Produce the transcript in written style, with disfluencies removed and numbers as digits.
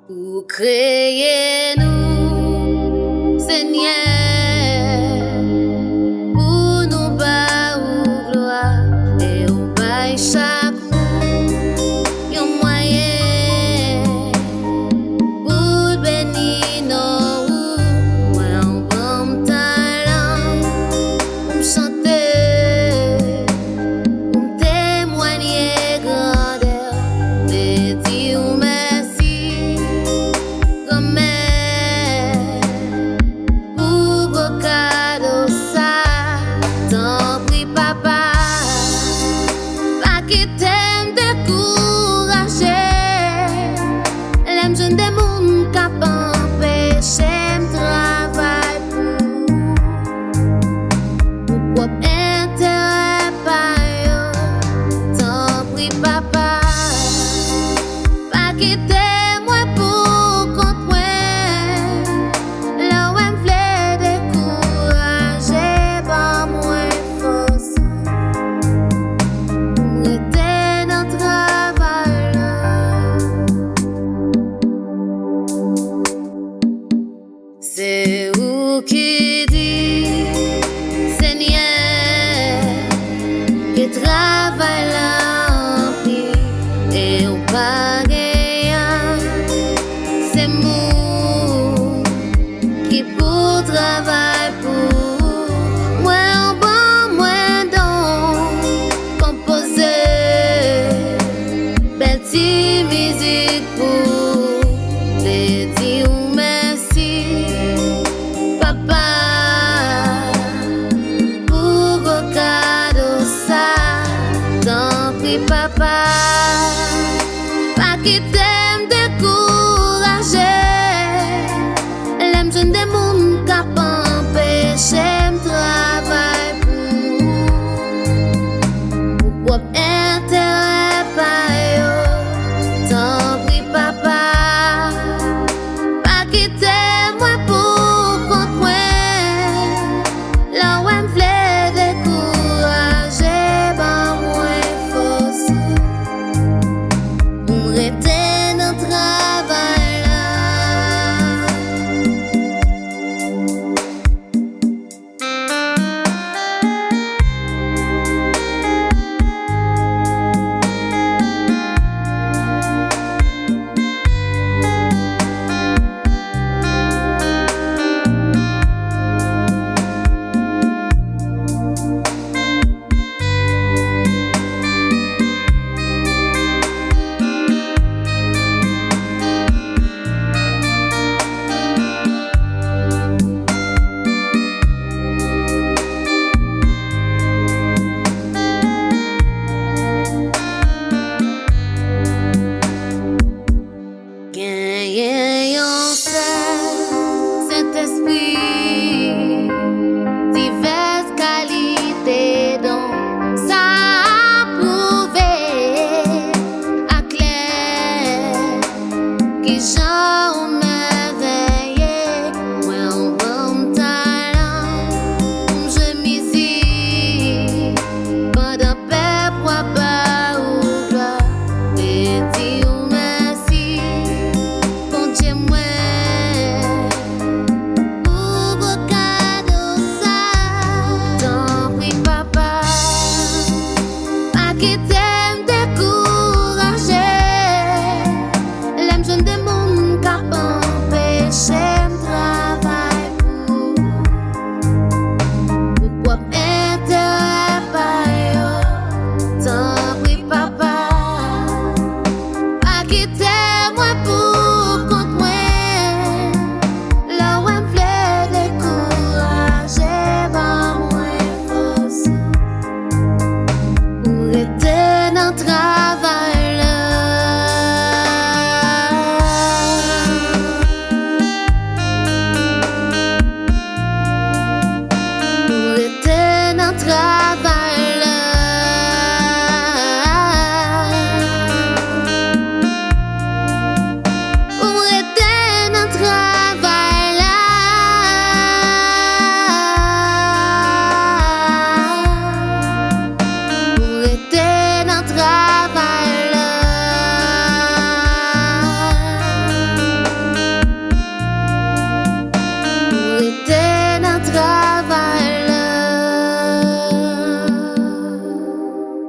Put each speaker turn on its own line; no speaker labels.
Ou créez-nous, Seigneur, pour nous bas ou gloire, et ou bail chaque mot, yon moyen, pour bénir nos ou, moi en bon talent, pour me chanter, pour me témoigner grandeur, de dire merci. Pour beau cadeau ça, Tanpri papa, pas qui t'aime décourager, l'aime jeune des moun k'ap empêché m'travail pour propre intérêt pa yo, Tanpri papa, pas qui t'aime moi pour compte moi, là où m'vle décourager, pas moins force, m'rete dans travail là. C'est où qui dit, Seigneur, que travail là en pile et au pas gagnant, c'est mou qui pour travail pour moi en bon moi donc composer belle petite musique pour les dire merci papa pour vos cadeaux ça, Tanpri papa, pas qui t'aime décourager, l'aime jeune des moun k'ap empêché m'travail pour propre intérêt pa yo, Tanpri papa, pas qui t'aime moi pour compte moi, là où m'vle décourager, ben moins force, m'rete dans travail là. Gagne yon seul Saint-Esprit, diverses qualités dont ça prouvé à clair qui j'en